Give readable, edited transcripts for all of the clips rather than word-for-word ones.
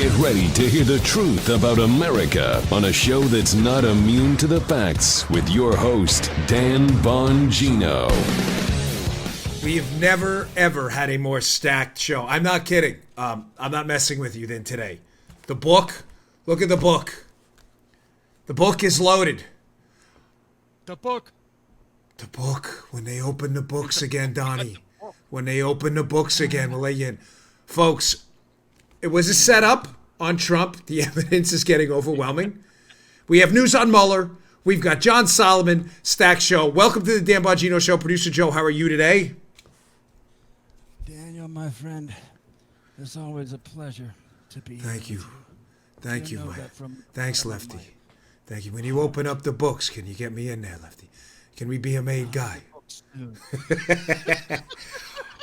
Get ready to hear the truth about America on a show that's not immune to the facts with your host, Dan Bongino. We've never, ever had a more stacked show. I'm not kidding. I'm not messing with you than today. The book, look at the book. The book is loaded. The book. The book. When they open the books again, Donnie. When they open the books again, we'll let you in. Folks, it was a setup on Trump. The evidence is getting overwhelming. We have news on Mueller. We've got John Solomon, Stack Show. Welcome to the Dan Bongino Show. Producer Joe, how are you today? Daniel, my friend, it's always a pleasure to be here. Thank you. Thank you, know man. that from Thanks, bottom of Lefty. my- Thank you. When you open up the books, can you get me in there, Lefty? Can we be a made guy?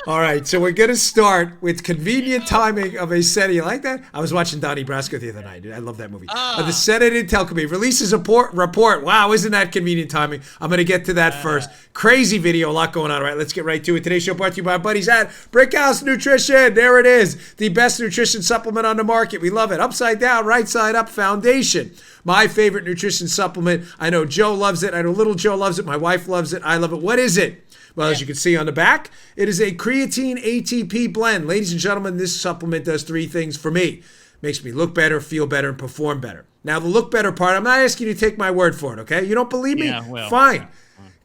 All right, so we're going to start with convenient timing of a Senate. You like that? I was watching Donnie Brasco the other night. I love that movie. The Senate Intel Committee releases a report. Wow, isn't that convenient timing? I'm going to get to that first. Crazy video, a lot going on. All right, let's get right to it. Today's show brought to you by our buddies at Brickhouse Nutrition. There it is, the best nutrition supplement on the market. We love it. Upside down, right side up foundation. My favorite nutrition supplement. I know Joe loves it. I know little Joe loves it. My wife loves it. I love it. What is it? Well, as you can see on the back, it is a Creatine Atp Blend. Ladies and gentlemen, this supplement does three things for me. Makes me look better, feel better, and perform better. Now, the look better part, I'm not asking you to take my word for it, okay? You don't believe me? Yeah, well, fine.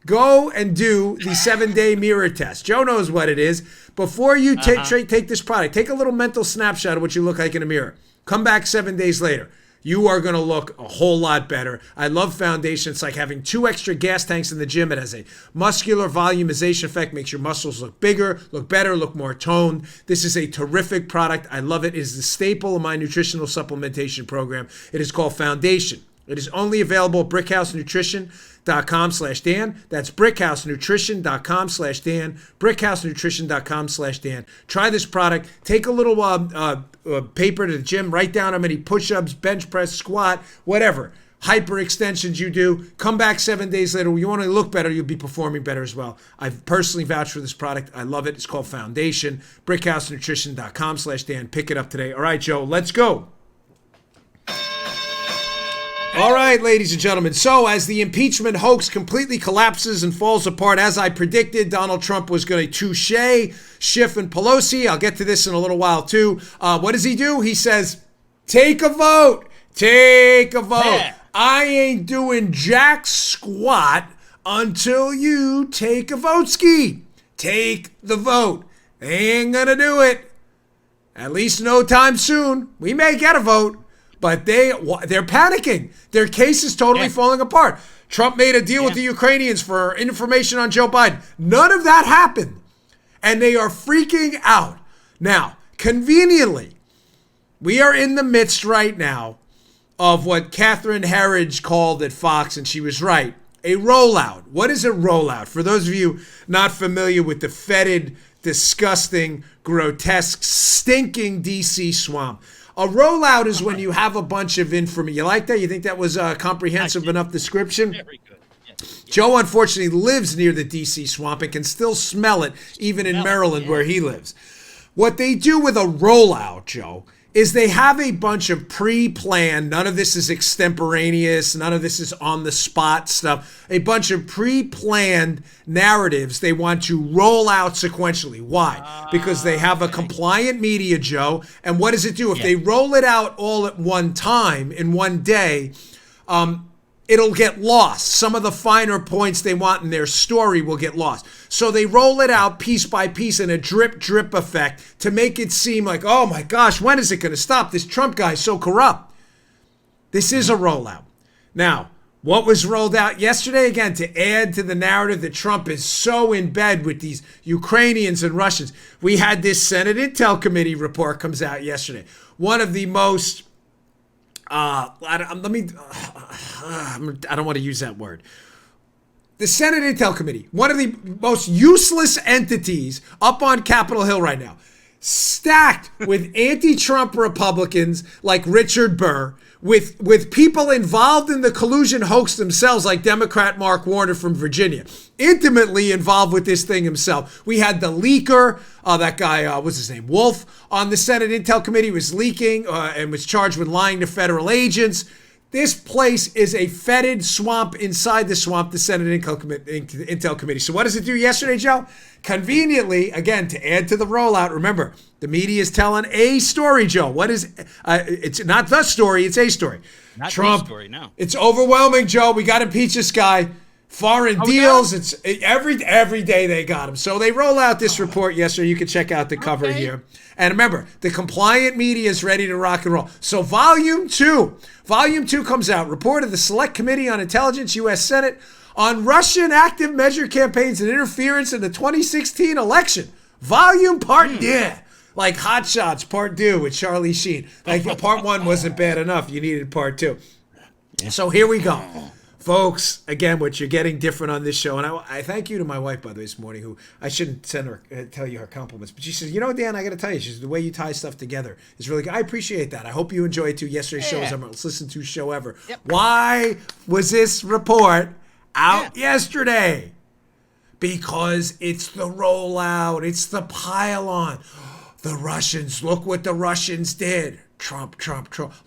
Go and do the 7-day mirror test. Joe knows what it is. Before you take this product, take a little mental snapshot of what you look like in a mirror. Come back 7 days later. You are going to look a whole lot better. I love foundation. It's like having 2 extra gas tanks in the gym. It has a muscular volumization effect, makes your muscles look bigger, look better, look more toned. This is a terrific product. I love it. It is the staple of my nutritional supplementation program. It is called Foundation. It is only available at brickhousenutrition.com/Dan. That's brickhousenutrition.com/Dan. brickhousenutrition.com/Dan. Try this product. Take a little paper to the gym. Write down how many push-ups, bench press, squat, whatever. Hyper extensions you do. Come back 7 days later. You want to look better. You'll be performing better as well. I've personally vouched for this product. I love it. It's called Foundation. brickhousenutrition.com/Dan. Pick it up today. All right, Joe, let's go. All right, ladies and gentlemen. So as the impeachment hoax completely collapses and falls apart, as I predicted, Donald Trump was going to touche Schiff and Pelosi. I'll get to this in a little while, too. What does he do? He says, take a vote. Take a vote. Yeah. I ain't doing jack squat until you take a vote ski. Take the vote. They ain't going to do it. At least no time soon. We may get a vote. But they're panicking. Their case is totally falling apart. Trump made a deal with the Ukrainians for information on Joe Biden. None of that happened. And they are freaking out. Now, conveniently, we are in the midst right now of what Catherine Herridge called at Fox, and she was right, a rollout. What is a rollout? For those of you not familiar with the fetid, disgusting, grotesque, stinking D.C. swamp, a rollout is when you have a bunch of information. You like that? You think that was a comprehensive enough description? Very good. Yes. Joe, unfortunately, lives near the D.C. swamp and can still smell it, even in Maryland, where he lives. What they do with a rollout, Joe, is they have a bunch of pre-planned, none of this is extemporaneous, none of this is on-the-spot stuff, a bunch of pre-planned narratives they want to roll out sequentially. Why? Because they have a compliant media, Joe, and what does it do? If they roll it out all at one time, in one day, it'll get lost. Some of the finer points they want in their story will get lost. So they roll it out piece by piece in a drip effect to make it seem like, oh my gosh, when is it going to stop? This Trump guy is so corrupt. This is a rollout. Now, what was rolled out yesterday, again, to add to the narrative that Trump is so in bed with these Ukrainians and Russians. We had this Senate Intel Committee report comes out yesterday. One of the most I don't want to use that word. The Senate Intel Committee, one of the most useless entities up on Capitol Hill right now, stacked with anti-Trump Republicans like Richard Burr, with people involved in the collusion hoax themselves, like Democrat Mark Warner from Virginia, intimately involved with this thing himself. We had the leaker, that guy, what's his name, Wolf, on the Senate Intel Committee, was leaking and was charged with lying to federal agents. This place is a fetid swamp inside the swamp, the Senate Intel Committee. So what does it do yesterday, Joe? Conveniently, again, to add to the rollout, remember, the media is telling a story, Joe. What is, it's not the story, it's a story. Not Trump, the story, no. It's overwhelming, Joe. We got to impeach this guy. Foreign deals, it's every day they got him. So they roll out this report yesterday. You can check out the cover here. And remember, the compliant media is ready to rock and roll. So Volume 2 comes out. Report of the Select Committee on Intelligence, U.S. Senate, on Russian active measure campaigns and interference in the 2016 election. Volume Part 2. Like Hot Shots Part 2 with Charlie Sheen. Like Part 1 wasn't bad enough. You needed Part 2. So here we go. Folks, again, what you're getting different on this show, and I thank you to my wife, by the way, this morning, who I shouldn't send her, tell you her compliments, but she says, you know, Dan, I got to tell you, she says, the way you tie stuff together is really good. I appreciate that. I hope you enjoy it too. Yesterday's show was our most listened to show ever. Yep. Why was this report out yesterday? Because it's the rollout. It's the pile-on. The Russians, look what the Russians did. Trump.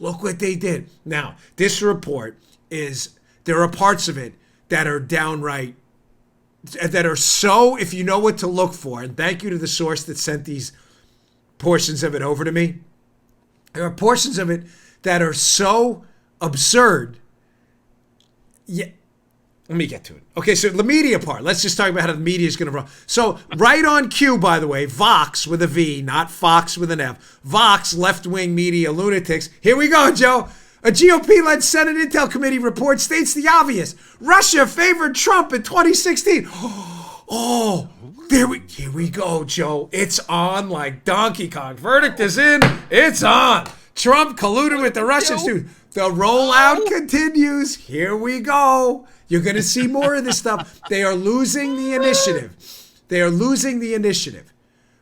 Look what they did. Now, this report is... There are parts of it that are downright, that are so, if you know what to look for, and thank you to the source that sent these portions of it over to me. There are portions of it that are so absurd. Yeah, let me get to it. Okay, so the media part. Let's just talk about how the media is going to run. So right on cue, by the way, Vox with a V, not Fox with an F. Vox, left-wing media lunatics. Here we go, Joe. A GOP-led Senate Intel Committee report states the obvious. Russia favored Trump in 2016. Oh, here we go, Joe. It's on like Donkey Kong. Verdict is in. It's on. Trump colluded with the Russians, dude. The rollout continues. Here we go. You're going to see more of this stuff. They are losing the initiative.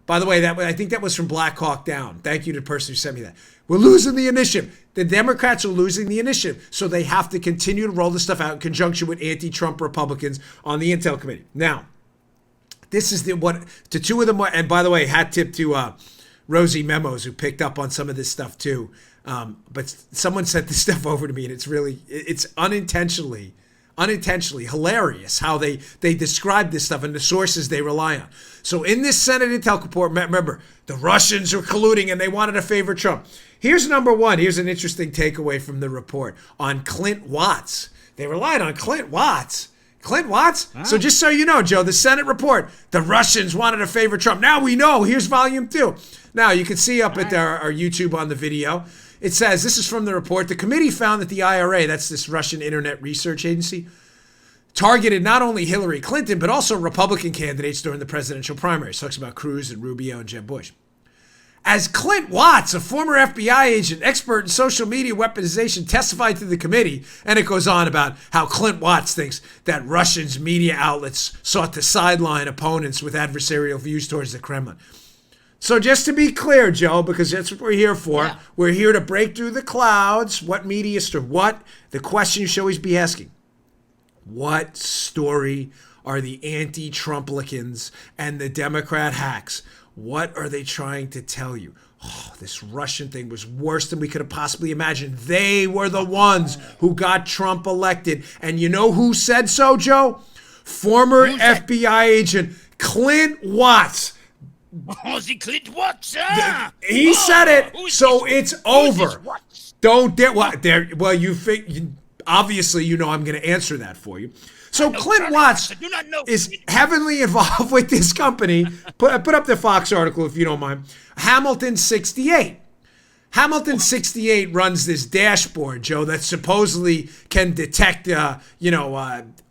By the way, I think that was from Black Hawk Down. Thank you to the person who sent me that. We're losing the initiative. The Democrats are losing the initiative. So they have to continue to roll this stuff out in conjunction with anti-Trump Republicans on the Intel Committee. Now, this is to two of them. And by the way, hat tip to Rosie Memos, who picked up on some of this stuff too. But someone sent this stuff over to me, and it's unintentionally hilarious how they describe this stuff and the sources they rely on. So in this Senate Intel report, remember, the Russians are colluding and they wanted to favor Trump. Here's number one. Here's an interesting takeaway from the report on Clint Watts. They relied on Clint Watts. Clint Watts? Ah. So just so you know, Joe, the Senate report, the Russians wanted to favor Trump. Now we know. Here's volume 2. Now you can see up at our YouTube on the video. It says, this is from the report, the committee found that the IRA, that's this Russian Internet Research Agency, targeted not only Hillary Clinton, but also Republican candidates during the presidential primaries. Talks about Cruz and Rubio and Jeb Bush. As Clint Watts, a former FBI agent, expert in social media weaponization, testified to the committee, and it goes on about how Clint Watts thinks that Russians' media outlets sought to sideline opponents with adversarial views towards the Kremlin. So just to be clear, Joe, because that's what we're here for, We're here to break through the clouds. What media story? What? The question you should always be asking. What story are the anti-Trumplicans and the Democrat hacks? What are they trying to tell you? Oh, this Russian thing was worse than we could have possibly imagined. They were the ones who got Trump elected. And you know who said so, Joe? Former FBI agent Clint Watts. Oh, the Clint Watts. He said it, so it's over. Don't get what there. Well, obviously, you know I'm going to answer that for you. So Clint Watts is heavily involved with this company. Put up the Fox article if you don't mind. Hamilton 68. Hamilton 68 runs this dashboard, Joe, that supposedly can detect,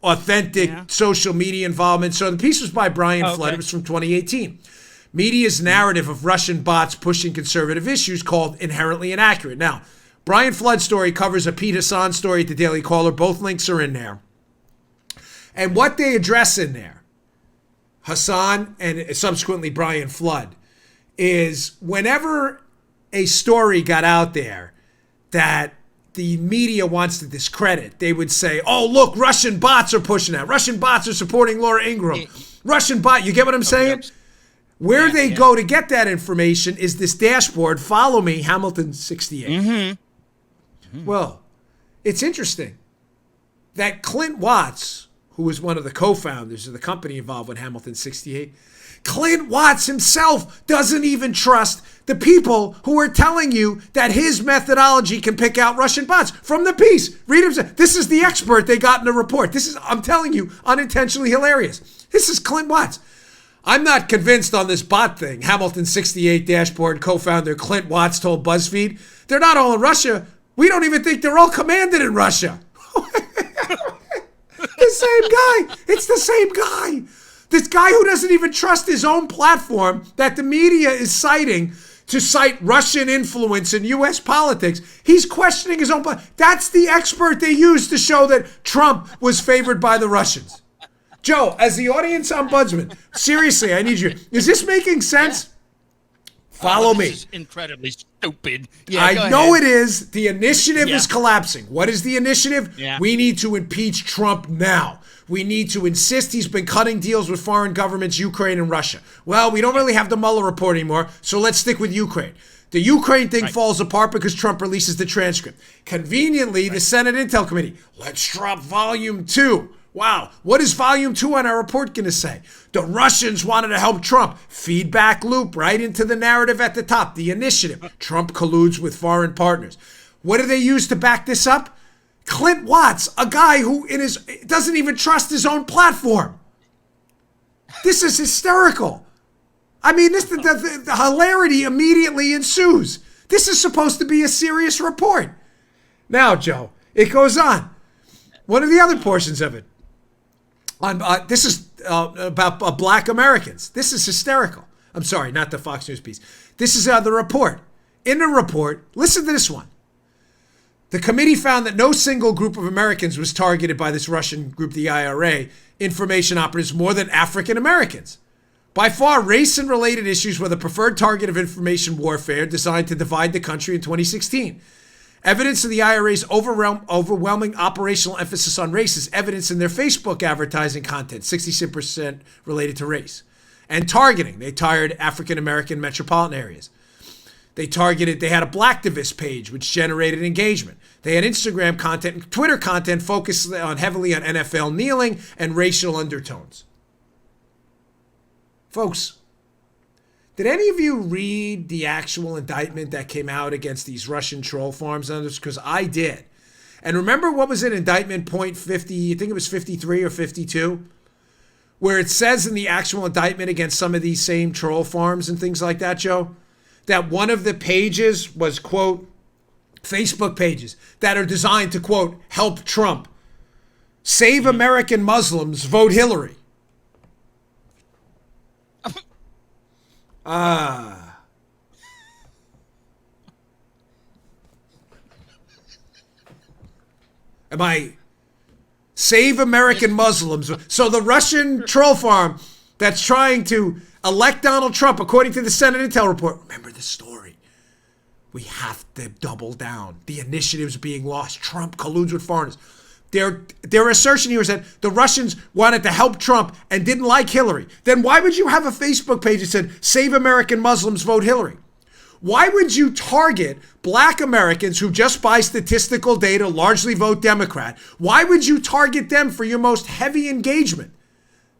authentic social media involvement. So the piece was by Brian Flood. It was from 2018. Media's narrative of Russian bots pushing conservative issues called inherently inaccurate. Now, Brian Flood's story covers a Pete Hassan story at the Daily Caller. Both links are in there. And what they address in there, Hassan and subsequently Brian Flood, is whenever a story got out there that the media wants to discredit. They would say, oh, look, Russian bots are pushing that. Russian bots are supporting Laura Ingraham. Russian bot, you get what I'm saying? Where they go to get that information is this dashboard. Follow me, Hamilton 68. Well, it's interesting that Clint Watts, who was one of the co-founders of the company involved with Hamilton 68, Clint Watts himself doesn't even trust the people who are telling you that his methodology can pick out Russian bots from the piece. Read him. This is the expert they got in the report. This is, I'm telling you, unintentionally hilarious. This is Clint Watts. I'm not convinced on this bot thing. Hamilton 68 dashboard co-founder Clint Watts told BuzzFeed, they're not all in Russia. We don't even think they're all commanded in Russia. The same guy. It's the same guy. This guy who doesn't even trust his own platform that the media is citing to cite Russian influence in U.S. politics. He's questioning his own platform. That's the expert they used to show that Trump was favored by the Russians. Joe, as the audience ombudsman, seriously, I need you. Is this making sense? Follow me. This is incredibly stupid. I know it is. The initiative is collapsing. What is the initiative? Yeah. We need to impeach Trump now. We need to insist he's been cutting deals with foreign governments, Ukraine and Russia. Well, we don't really have the Mueller report anymore, so let's stick with Ukraine. The Ukraine thing falls apart because Trump releases the transcript. Conveniently, the Senate Intel Committee, let's drop Volume 2. Wow, what is Volume 2 on our report going to say? The Russians wanted to help Trump. Feedback loop right into the narrative at the top. The initiative. Trump colludes with foreign partners. What do they use to back this up? Clint Watts, a guy who doesn't even trust his own platform. This is hysterical. I mean, the hilarity immediately ensues. This is supposed to be a serious report. Now, Joe, it goes on. One of the other portions of it. This is about black Americans. This is hysterical. I'm sorry, not the Fox News piece. This is the report. In the report, listen to this one. The committee found that no single group of Americans was targeted by this Russian group, the IRA, information operatives more than African Americans. By far, race and related issues were the preferred target of information warfare designed to divide the country in 2016. Evidence of the IRA's overwhelming operational emphasis on race is evidence in their Facebook advertising content, 66% related to race. And targeting. They targeted African American metropolitan areas. They had a Blacktivist page, which generated engagement. They had Instagram content and Twitter content focused heavily on NFL kneeling and racial undertones. Folks, did any of you read the actual indictment that came out against these Russian troll farms? Because I did. And remember what was in indictment point 50, I think it was 53 or 52, where it says in the actual indictment against some of these same troll farms and things like that, Joe, that one of the pages was, quote, Facebook pages that are designed to, quote, help Trump. Save American Muslims, vote Hillary. Am I save American Muslims? So the Russian troll farm that's trying to elect Donald Trump, according to the Senate Intel report. Remember the story. We have to double down. The initiative's being lost. Trump colludes with foreigners. Their assertion here is that the Russians wanted to help Trump and didn't like Hillary. Then why would you have a Facebook page that said, Save American Muslims, vote Hillary? Why would you target black Americans who just by statistical data largely vote Democrat? Why would you target them for your most heavy engagement?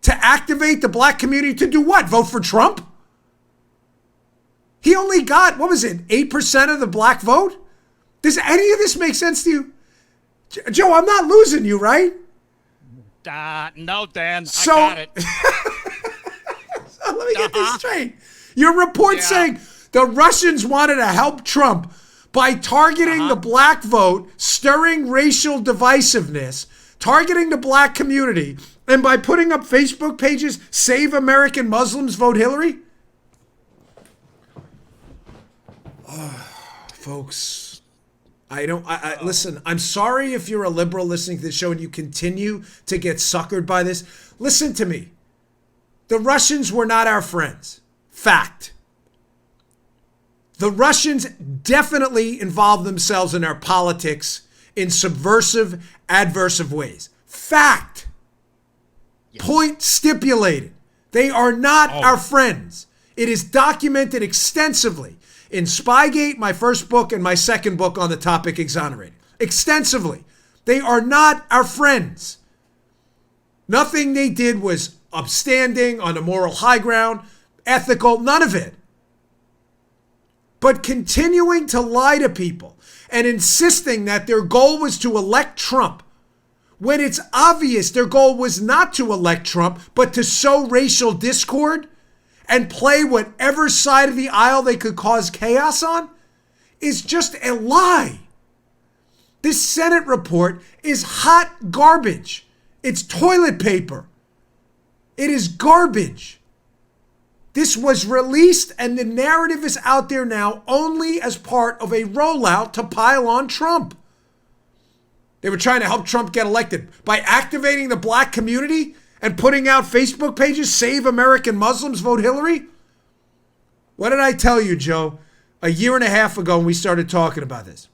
To activate the black community to do what? Vote for Trump? He only got, 8% of the black vote? Does any of this make sense to you? Joe, I'm not losing you, right? No, Dan. So, I got it. So let me get this straight. Your report saying the Russians wanted to help Trump by targeting the black vote, stirring racial divisiveness, targeting the black community, and by putting up Facebook pages, Save American Muslims, vote Hillary? Folks. Listen, I'm sorry if you're a liberal listening to this show and you continue to get suckered by this. Listen to me. The Russians were not our friends. Fact. The Russians definitely involve themselves in our politics in subversive, adversive ways. Fact. Yes. Point stipulated. They are not our friends. It is documented extensively in Spygate, my first book, and my second book on the topic, Exonerated. Extensively. They are not our friends. Nothing they did was upstanding, on a moral high ground, ethical, none of it. But continuing to lie to people and insisting that their goal was to elect Trump, when it's obvious their goal was not to elect Trump, but to sow racial discord and play whatever side of the aisle they could cause chaos on, is just a lie. This Senate report is hot garbage. It's toilet paper. It is garbage. This was released and the narrative is out there now only as part of a rollout to pile on Trump. They were trying to help Trump get elected by activating the black community and putting out Facebook pages, Save American Muslims, Vote Hillary. What did I tell you, Joe, a year and a half ago when we started talking about this?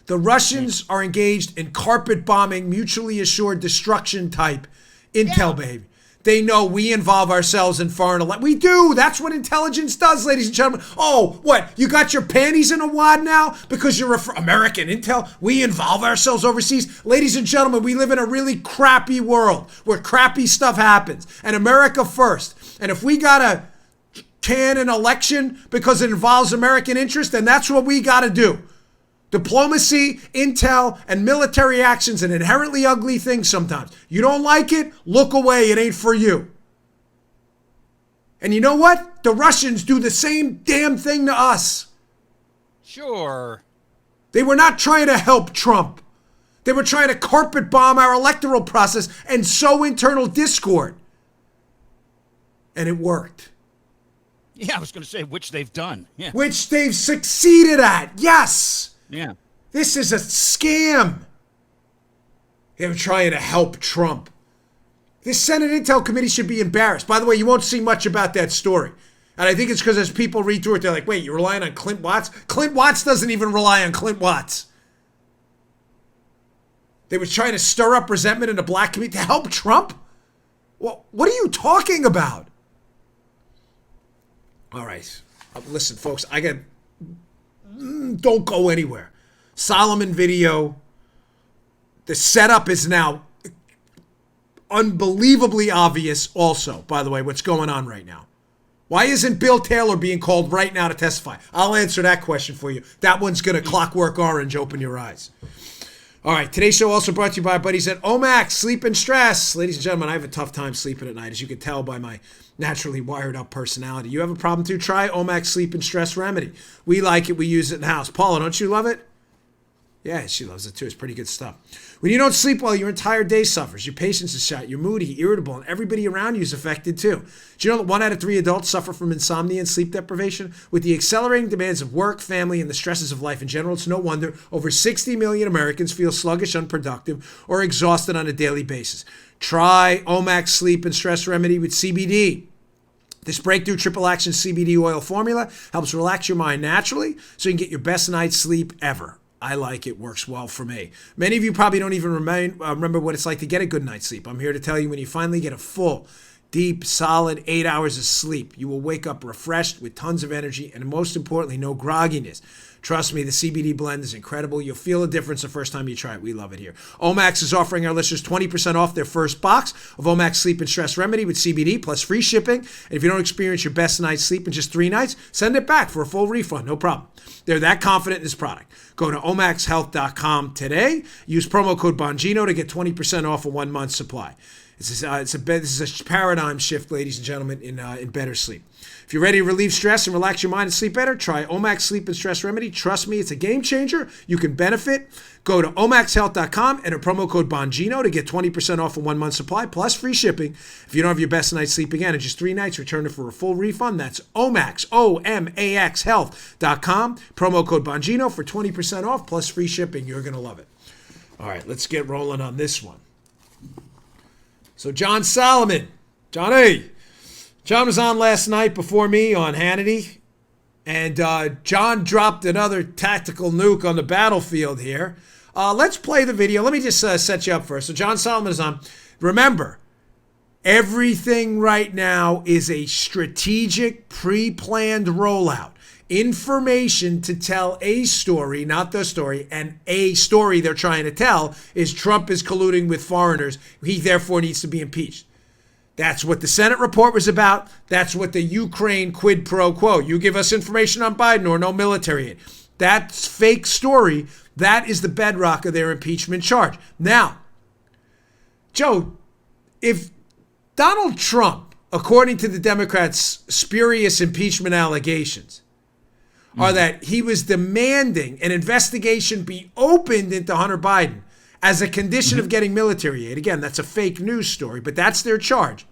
The Russians are engaged in carpet bombing, mutually assured destruction type intel behavior. They know we involve ourselves in foreign elections. We do. That's what intelligence does, ladies and gentlemen. Oh, what? You got your panties in a wad now because you're American intel? We involve ourselves overseas? Ladies and gentlemen, we live in a really crappy world where crappy stuff happens. And America first. And if we got to can an election because it involves American interest, then that's what we got to do. Diplomacy, intel, and military action's an inherently ugly thing sometimes. You don't like it? Look away. It ain't for you. And you know what? The Russians do the same damn thing to us. Sure. They were not trying to help Trump. They were trying to carpet bomb our electoral process and sow internal discord. And it worked. Yeah, I was going to say, which they've done. Yeah. Which they've succeeded at. Yes. Yeah. This is a scam. They were trying to help Trump. This Senate Intel Committee should be embarrassed. By the way, you won't see much about that story. And I think it's because as people read through it, they're like, wait, you're relying on Clint Watts? Clint Watts doesn't even rely on Clint Watts. They were trying to stir up resentment in the black community to help Trump? Well, what are you talking about? All right. Listen, folks, don't go anywhere. Solomon video. The setup is now unbelievably obvious also, by the way, what's going on right now. Why isn't Bill Taylor being called right now to testify? I'll answer that question for you. That one's going to Clockwork Orange, open your eyes. All right, today's show also brought to you by our buddies at Omax, Sleep and Stress. Ladies and gentlemen, I have a tough time sleeping at night, as you can tell by my naturally wired up personality. You have a problem too? Try Omax Sleep and Stress Remedy. We like it. We use it in the house. Paula, don't you love it? Yeah, she loves it too. It's pretty good stuff. When you don't sleep well, your entire day suffers. Your patience is shot. You're moody, irritable, and everybody around you is affected too. Do you know that 1 out of 3 adults suffer from insomnia and sleep deprivation? With the accelerating demands of work, family, and the stresses of life in general, it's no wonder over 60 million Americans feel sluggish, unproductive, or exhausted on a daily basis. Try Omax Sleep and Stress Remedy with CBD. This breakthrough triple action CBD oil formula helps relax your mind naturally so you can get your best night's sleep ever. I like it. Works well for me. Many of you probably don't even remember what it's like to get a good night's sleep. I'm here to tell you, when you finally get a full, deep, solid 8 hours of sleep, you will wake up refreshed with tons of energy and, most importantly, no grogginess. Trust me, the CBD blend is incredible. You'll feel a difference the first time you try it. We love it here. Omax is offering our listeners 20% off their first box of Omax Sleep and Stress Remedy with CBD plus free shipping. And if you don't experience your best night's sleep in just 3 nights, send it back for a full refund. No problem. They're that confident in this product. Go to omaxhealth.com today. Use promo code Bongino to get 20% off a 1 month supply. This is a paradigm shift, ladies and gentlemen, in better sleep. If you're ready to relieve stress and relax your mind and sleep better, try Omax Sleep and Stress Remedy. Trust me, it's a game changer. You can benefit. Go to omaxhealth.com and enter promo code Bongino to get 20% off a 1 month supply plus free shipping. If you don't have your best night's sleep again in just 3 nights, return it for a full refund. That's Omax, O-M-A-X health.com. Promo code Bongino for 20% off plus free shipping. You're going to love it. All right, let's get rolling on this one. So John Solomon, John was on last night before me on Hannity. And John dropped another tactical nuke on the battlefield here. Let's play the video. Let me just set you up first. So John Solomon is on. Remember, everything right now is a strategic, pre-planned rollout. Information to tell a story, not the story, and a story they're trying to tell is Trump is colluding with foreigners. He therefore needs to be impeached. That's what the Senate report was about. That's what the Ukraine quid pro quo. You give us information on Biden or no military aid. That's fake story. That is the bedrock of their impeachment charge. Now, Joe, if Donald Trump, according to the Democrats' spurious impeachment allegations, are that he was demanding an investigation be opened into Hunter Biden as a condition of getting military aid. Again, that's a fake news story, but that's their charge.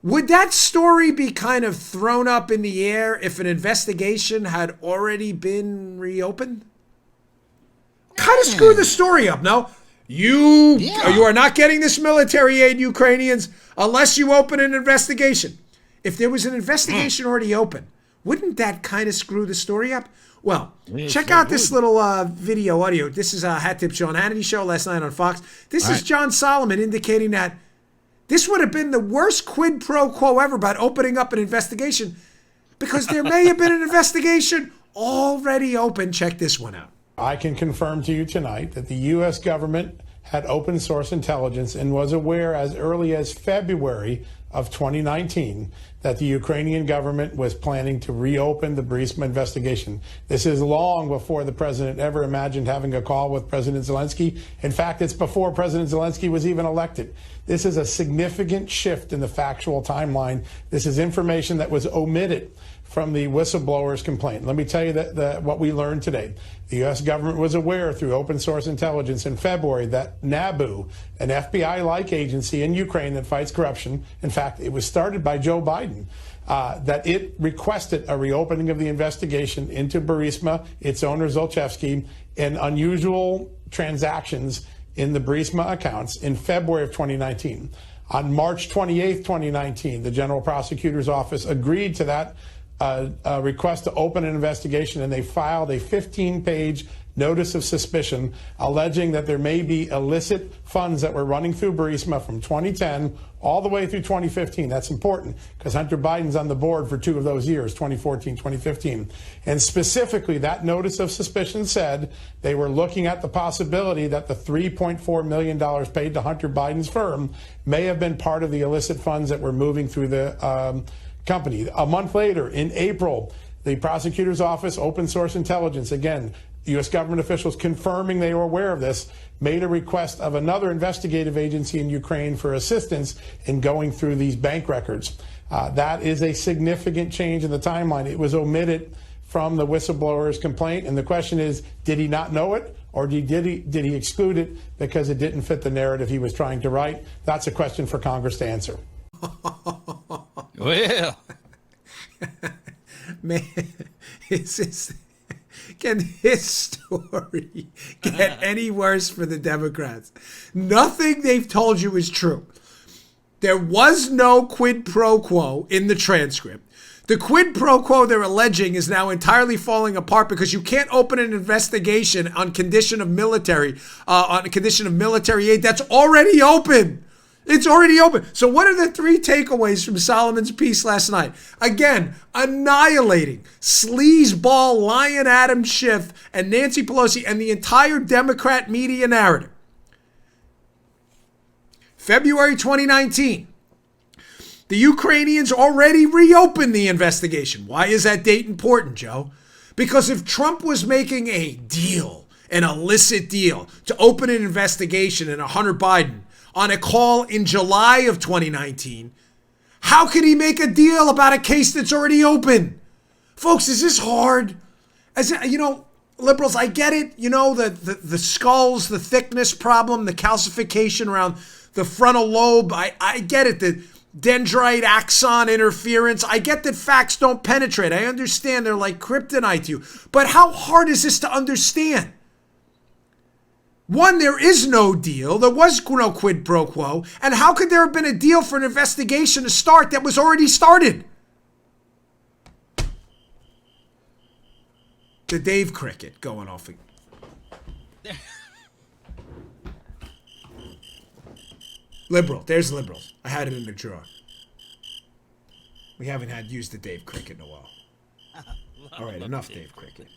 Would that story be kind of thrown up in the air if an investigation had already been reopened? Kind of screw the story up, no? You are not getting this military aid, Ukrainians, unless you open an investigation. If there was an investigation already open, wouldn't that kind of screw the story up? Well, check out this little video audio. This is a Hat Tip Sean Hannity show last night on Fox. This is John Solomon indicating that this would have been the worst quid pro quo ever about opening up an investigation because there may have been an investigation already open. Check this one out. I can confirm to you tonight that the U.S. government had open source intelligence and was aware as early as February of 2019 that the Ukrainian government was planning to reopen the Burisma investigation. This is long before the president ever imagined having a call with President Zelensky. In fact, it's before President Zelensky was even elected. This is a significant shift in the factual timeline. This is information that was omitted from the Whistleblowers Complaint. Let me tell you what we learned today. The U.S. government was aware through open source intelligence in February that NABU, an FBI-like agency in Ukraine that fights corruption, in fact, it was started by Joe Biden, that it requested a reopening of the investigation into Burisma, its owner Zlochevsky, and unusual transactions in the Burisma accounts in February of 2019. On March 28, 2019, the General Prosecutor's Office agreed to that a request to open an investigation, and they filed a 15-page notice of suspicion alleging that there may be illicit funds that were running through Burisma from 2010 all the way through 2015. That's important because Hunter Biden's on the board for 2 of those years, 2014, 2015. And specifically, that notice of suspicion said they were looking at the possibility that the $3.4 million paid to Hunter Biden's firm may have been part of the illicit funds that were moving through the company. A month later, in April, the prosecutor's office, open source intelligence, again, U.S. government officials confirming they were aware of this, made a request of another investigative agency in Ukraine for assistance in going through these bank records. That is a significant change in the timeline. It was omitted from the Whistleblowers Complaint, and the question is, did he not know it, or did he exclude it because it didn't fit the narrative he was trying to write? That's a question for Congress to answer. Well, man, can his story get any worse for the Democrats? Nothing they've told you is true. There was no quid pro quo in the transcript. The quid pro quo they're alleging is now entirely falling apart because you can't open an investigation on condition of military aid that's already open. It's already open. So what are the 3 takeaways from Solomon's piece last night? Again, annihilating sleazeball lion Adam Schiff and Nancy Pelosi and the entire Democrat media narrative. February 2019. The Ukrainians already reopened the investigation. Why is that date important, Joe? Because if Trump was making a deal, an illicit deal, to open an investigation into Hunter Biden on a call in July of 2019, how could he make a deal about a case that's already open? Folks, is this hard? Liberals, I get it. The skulls, the thickness problem, the calcification around the frontal lobe. I get it. The dendrite axon interference. I get that facts don't penetrate. I understand they're like kryptonite to you. But how hard is this to understand? One, there is no deal. There was no quid pro quo. And how could there have been a deal for an investigation to start that was already started? the Dave cricket going off. Liberal. There's liberals. I had it in the drawer. We haven't used the Dave cricket in a while. All right, enough Dave cricket.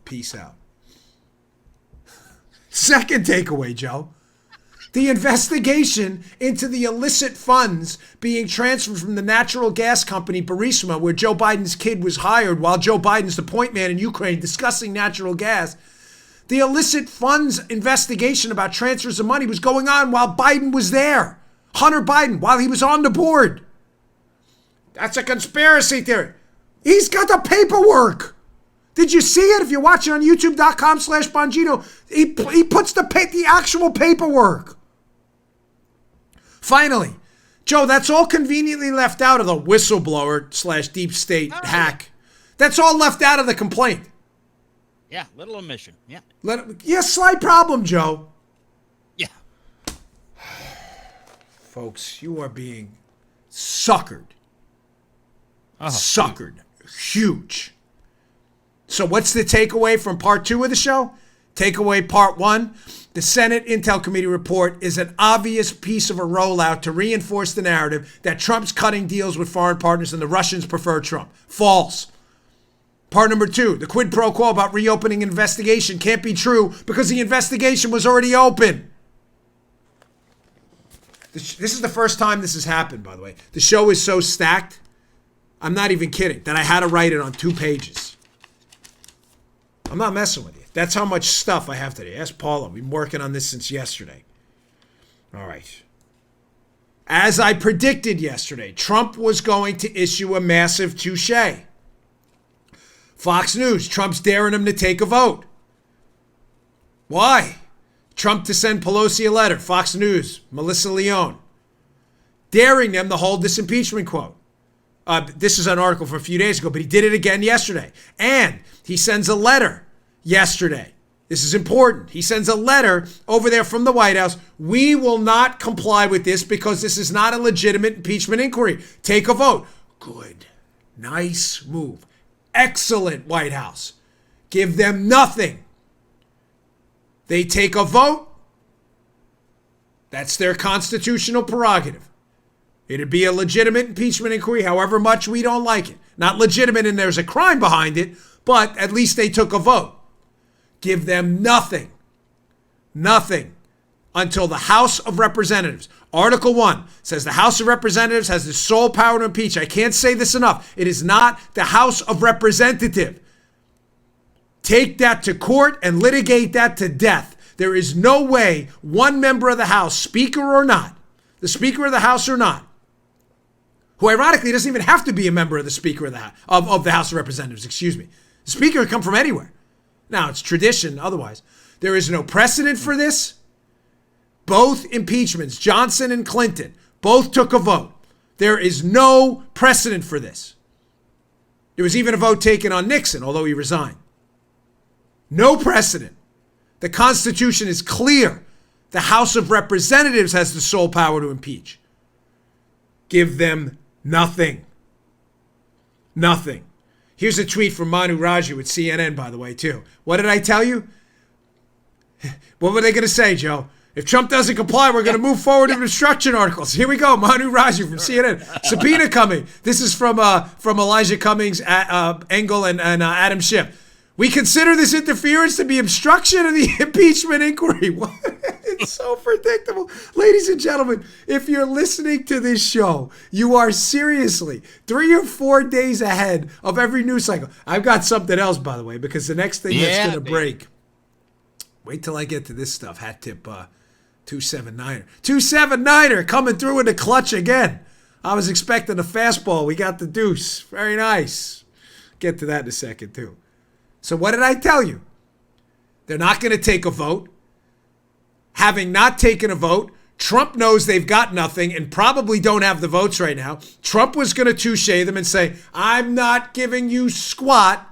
Peace out. Second takeaway, Joe. The investigation into the illicit funds being transferred from the natural gas company Burisma, where Joe Biden's kid was hired while Joe Biden's the point man in Ukraine discussing natural gas. The illicit funds investigation about transfers of money was going on while Biden was there. Hunter Biden, while he was on the board. That's a conspiracy theory. He's got the paperwork. Did you see it? If you're watching on youtube.com/Bongino, he puts the actual paperwork. Finally, Joe, that's all conveniently left out of the whistleblower/deep state hack. That's all left out of the complaint. Yeah, little omission. Yeah. Slight problem, Joe. Yeah. Folks, you are being suckered. Suckered. Huge. So what's the takeaway from part 2 of the show? Takeaway part 1, the Senate Intel Committee report is an obvious piece of a rollout to reinforce the narrative that Trump's cutting deals with foreign partners and the Russians prefer Trump. False. Part number 2, the quid pro quo about reopening an investigation can't be true because the investigation was already open. This is the first time this has happened, by the way. The show is so stacked, I'm not even kidding, that I had to write it on 2 pages. I'm not messing with you. That's how much stuff I have today. Ask Paula. We've been working on this since yesterday. All right. As I predicted yesterday, Trump was going to issue a massive touche. Fox News, Trump's daring him to take a vote. Why? Trump to send Pelosi a letter. Fox News, Melissa Leone. Daring them to hold this impeachment quote. This is an article from a few days ago, but he did it again yesterday. And he sends a letter yesterday. This is important. He sends a letter over there from the White House. We will not comply with this because this is not a legitimate impeachment inquiry. Take a vote. Good. Nice move. Excellent, White House. Give them nothing. They take a vote. That's their constitutional prerogative. It'd be a legitimate impeachment inquiry, however much we don't like it. Not legitimate and there's a crime behind it, but at least they took a vote. Give them nothing. Nothing until the House of Representatives. Article 1 says the House of Representatives has the sole power to impeach. I can't say this enough. It is not the House of Representatives. Take that to court and litigate that to death. There is no way one member of the House, Speaker or not, the Speaker of the House or not, who ironically doesn't even have to be a member of the Speaker of the House, of the House of Representatives, excuse me. The Speaker can come from anywhere. Now, it's tradition otherwise. There is no precedent for this. Both impeachments, Johnson and Clinton, both took a vote. There is no precedent for this. There was even a vote taken on Nixon, although he resigned. No precedent. The Constitution is clear. The House of Representatives has the sole power to impeach. Give them nothing. Nothing. Here's a tweet from Manu Raju at CNN, by the way, too. What did I tell you? What were they going to say, Joe? If Trump doesn't comply, we're going to move forward with obstruction articles. Here we go. Manu Raju from CNN. Subpoena coming. This is from Elijah Cummings, Engel, and Adam Schiff. We consider this interference to be obstruction of the impeachment inquiry. It's so predictable. Ladies and gentlemen, if you're listening to this show, you are seriously 3 or 4 days ahead of every news cycle. I've got something else, by the way, because the next thing that's going to break. Wait till I get to this stuff. Hat tip 279er. 279er coming through in the clutch again. I was expecting a fastball. We got the deuce. Very nice. Get to that in a second, too. So what did I tell you? They're not going to take a vote. Having not taken a vote, Trump knows they've got nothing and probably don't have the votes right now. Trump was going to touche them and say, I'm not giving you squat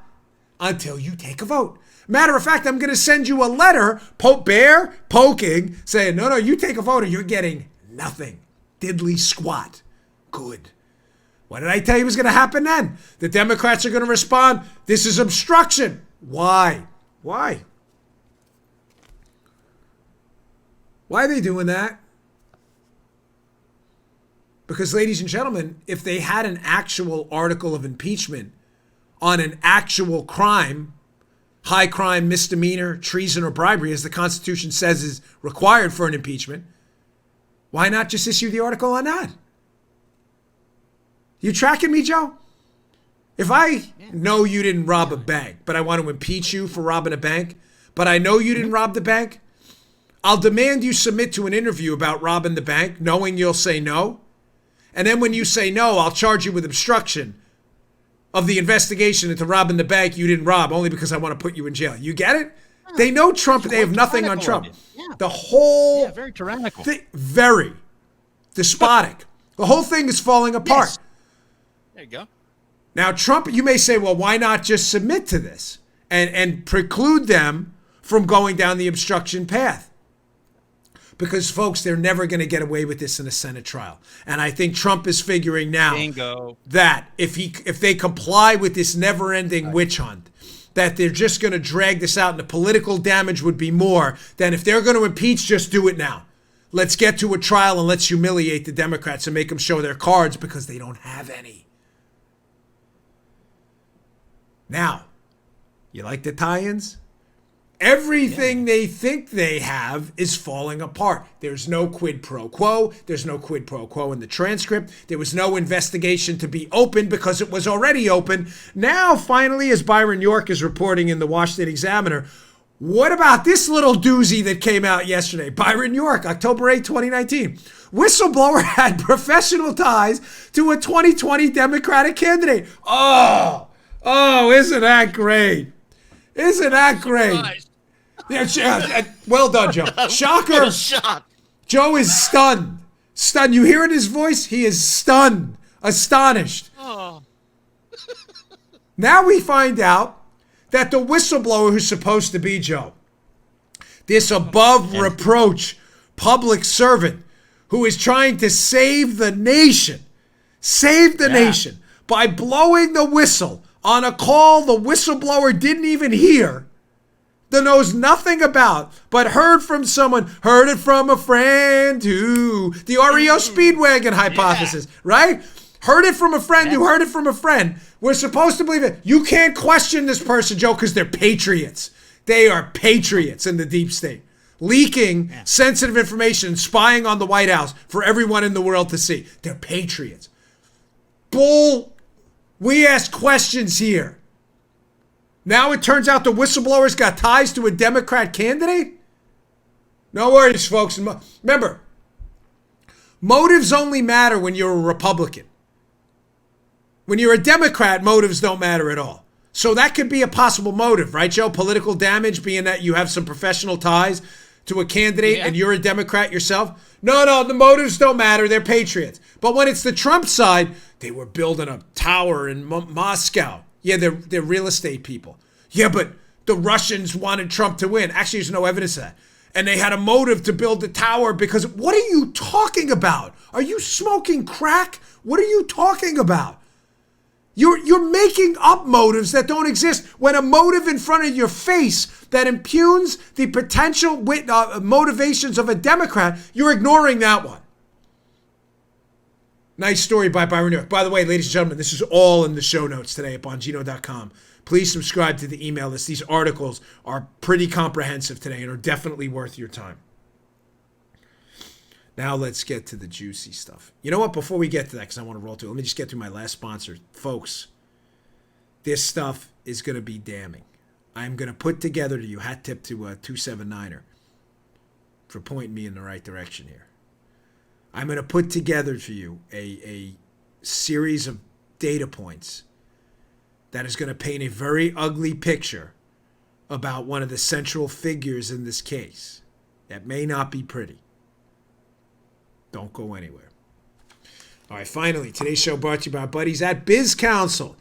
until you take a vote. Matter of fact, I'm going to send you a letter, poking, saying, no, you take a vote or you're getting nothing. Diddly squat. Good. What did I tell you was going to happen then? The Democrats are going to respond, this is obstruction. Why? Why? Why are they doing that? Because, ladies and gentlemen, if they had an actual article of impeachment on an actual crime, high crime, misdemeanor, treason, or bribery, as the Constitution says is required for an impeachment, why not just issue the article on that? You tracking me, Joe? If I know you didn't rob a bank, but I want to impeach you for robbing a bank, but I know you didn't rob the bank, I'll demand you submit to an interview about robbing the bank, knowing you'll say no. And then when you say no, I'll charge you with obstruction of the investigation into robbing the bank you didn't rob, only because I want to put you in jail. You get it? They know Trump. They have nothing on Trump. Yeah. The whole very tyrannical. Very despotic. The whole thing is falling apart. Yes. There you go. Now, Trump, you may say, well, why not just submit to this and preclude them from going down the obstruction path? Because, folks, they're never going to get away with this in a Senate trial. And I think Trump is figuring now that if they comply with this never-ending witch hunt, that they're just going to drag this out and the political damage would be more than if they're going to impeach, just do it now. Let's get to a trial and let's humiliate the Democrats and make them show their cards because they don't have any. Now, you like the tie-ins? Everything they think they have is falling apart. There's no quid pro quo. There's no quid pro quo in the transcript. There was no investigation to be opened because it was already open. Now, finally, as Byron York is reporting in the Washington Examiner, what about this little doozy that came out yesterday? Byron York, October 8, 2019. Whistleblower had professional ties to a 2020 Democratic candidate. Oh, isn't that great? Isn't that great? Yeah, well done, Joe. Shocker. Joe is stunned. Stunned. You hear in his voice? He is stunned. Astonished. Oh. Now we find out that the whistleblower who's supposed to be Joe, this above reproach public servant who is trying to save the nation, by blowing the whistle on a call the whistleblower didn't even hear, that knows nothing about, but heard from someone, heard it from a friend who, the REO Speedwagon hypothesis, right? Heard it from a friend who heard it from a friend. We're supposed to believe it. You can't question this person, Joe, because they're patriots. They are patriots in the deep state. Leaking sensitive information, spying on the White House for everyone in the world to see. They're patriots. Bull. We ask questions here. Now it turns out the whistleblower's got ties to a Democrat candidate? No worries, folks. Remember, motives only matter when you're a Republican. When you're a Democrat, motives don't matter at all. So that could be a possible motive, right, Joe? Political damage, being that you have some professional ties to a candidate and you're a Democrat yourself. No, the motives don't matter. They're patriots. But when it's the Trump side, they were building a tower in Moscow. Yeah, they're real estate people. Yeah, but the Russians wanted Trump to win. Actually, there's no evidence of that. And they had a motive to build the tower because, what are you talking about? Are you smoking crack? What are you talking about? You're making up motives that don't exist. When a motive in front of your face that impugns the potential motivations of a Democrat, you're ignoring that one. Nice story by Byron York. By the way, ladies and gentlemen, this is all in the show notes today at Bongino.com. Please subscribe to the email list. These articles are pretty comprehensive today and are definitely worth your time. Now let's get to the juicy stuff. You know what? Before we get to that, because I want to roll through, let me just get to my last sponsor. Folks, this stuff is going to be damning. I'm going to put together to you, hat tip to 279er, for pointing me in the right direction here. I'm going to put together for you a series of data points that is going to paint a very ugly picture about one of the central figures in this case. That may not be pretty. Don't go anywhere. All right, finally, today's show brought to you by our buddies at Biz Counsel.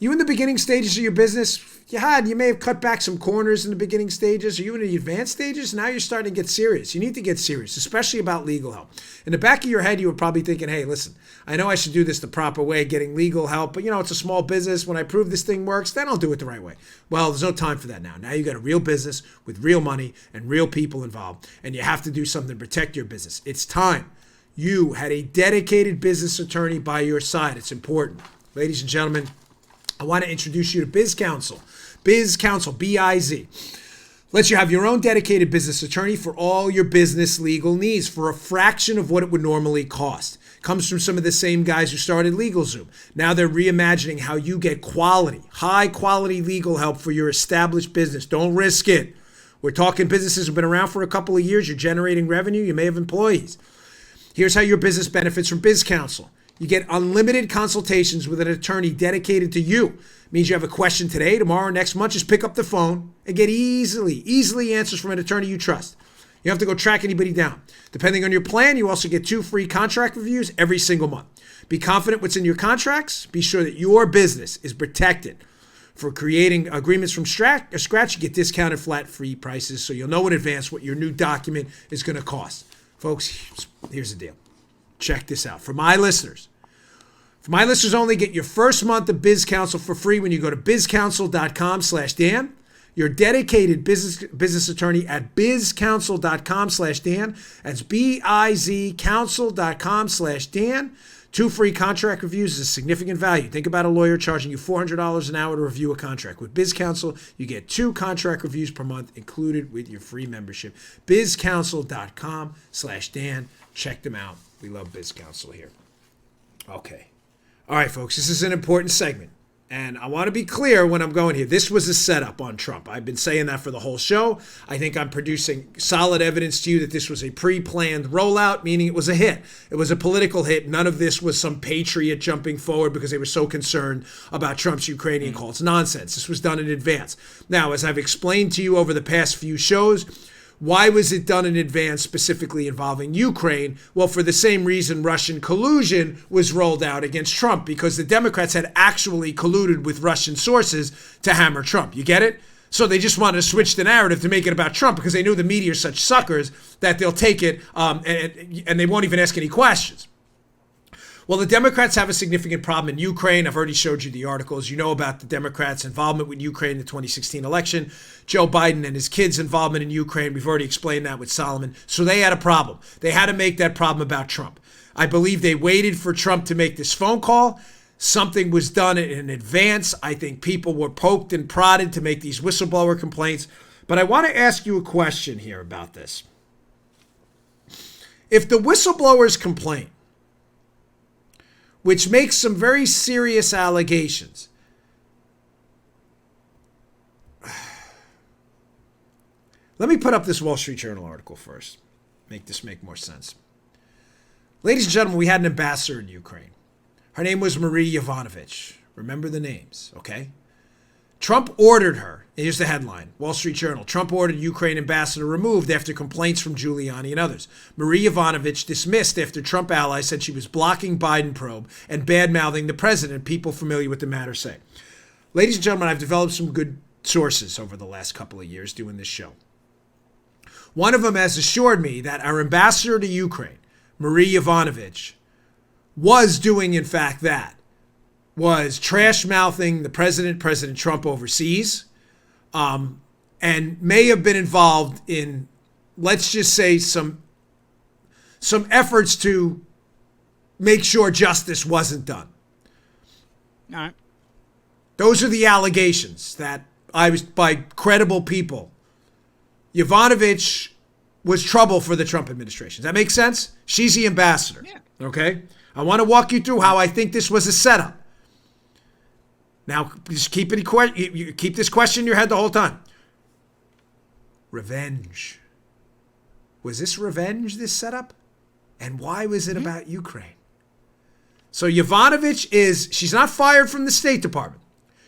You in the beginning stages of your business, you may have cut back some corners in the beginning stages. Are you in the advanced stages? Now you're starting to get serious. You need to get serious, especially about legal help. In the back of your head, you were probably thinking, hey, listen, I know I should do this the proper way, getting legal help, but it's a small business. When I prove this thing works, then I'll do it the right way. Well, there's no time for that now. Now you got a real business with real money and real people involved, and you have to do something to protect your business. It's time. You had a dedicated business attorney by your side. It's important. Ladies and gentlemen, I want to introduce you to Biz Counsel. Biz Counsel, B-I-Z. Lets you have your own dedicated business attorney for all your business legal needs for a fraction of what it would normally cost. Comes from some of the same guys who started LegalZoom. Now they're reimagining how you get quality, high quality legal help for your established business. Don't risk it. We're talking businesses who've been around for a couple of years. You're generating revenue. You may have employees. Here's how your business benefits from Biz Counsel. You get unlimited consultations with an attorney dedicated to you. It means you have a question today, tomorrow, next month. Just pick up the phone and get easily answers from an attorney you trust. You don't have to go track anybody down. Depending on your plan, you also get 2 free contract reviews every single month. Be confident what's in your contracts. Be sure that your business is protected. For creating agreements from scratch, you get discounted flat free prices, so you'll know in advance what your new document is going to cost. Folks, here's the deal. Check this out. For my listeners only, get your first month of Biz Counsel for free when you go to bizcounsel.com/Dan. Your dedicated business attorney at bizcounsel.com/Dan. That's bizcounsel.com/Dan. 2 free contract reviews is a significant value. Think about a lawyer charging you $400 an hour to review a contract. With Biz Counsel, you get 2 contract reviews per month included with your free membership. bizcounsel.com/Dan. Check them out. We love Biz Counsel here. Okay. All right, folks, this is an important segment. And I want to be clear when I'm going here. This was a setup on Trump. I've been saying that for the whole show. I think I'm producing solid evidence to you that this was a pre-planned rollout, meaning it was a hit. It was a political hit. None of this was some patriot jumping forward because they were so concerned about Trump's Ukrainian call. It's nonsense. This was done in advance. Now, as I've explained to you over the past few shows, why was it done in advance, specifically involving Ukraine? Well, for the same reason Russian collusion was rolled out against Trump, because the Democrats had actually colluded with Russian sources to hammer Trump. You get it? So they just wanted to switch the narrative to make it about Trump because they knew the media are such suckers that they'll take it and they won't even ask any questions. Well, the Democrats have a significant problem in Ukraine. I've already showed you the articles. You know about the Democrats' involvement with Ukraine in the 2016 election. Joe Biden and his kids' involvement in Ukraine. We've already explained that with Solomon. So they had a problem. They had to make that problem about Trump. I believe they waited for Trump to make this phone call. Something was done in advance. I think people were poked and prodded to make these whistleblower complaints. But I want to ask you a question here about this. If the whistleblowers complaint, which makes some very serious allegations, let me put up this Wall Street Journal article first. Make this make more sense. Ladies and gentlemen, we had an ambassador in Ukraine. Her name was Marie Yovanovitch. Remember the names, okay? Trump ordered her. Here's the headline, Wall Street Journal. Trump ordered Ukraine ambassador removed after complaints from Giuliani and others. Marie Yovanovitch dismissed after Trump allies said she was blocking Biden probe and bad-mouthing the president, people familiar with the matter say. Ladies and gentlemen, I've developed some good sources over the last couple of years doing this show. One of them has assured me that our ambassador to Ukraine, Marie Yovanovitch, was doing, in fact, that. Was trash-mouthing the President Trump overseas, and may have been involved in, let's just say, some efforts to make sure justice wasn't done. All right. Those are the allegations that I was by credible people. Yovanovitch was trouble for the Trump administration. Does that make sense? She's the ambassador. Yeah. Okay? I want to walk you through how I think this was a setup. Now, just keep this question in your head the whole time. Revenge. Was this revenge, this setup? And why was it about Ukraine? So Yovanovitch she's not fired from the State Department.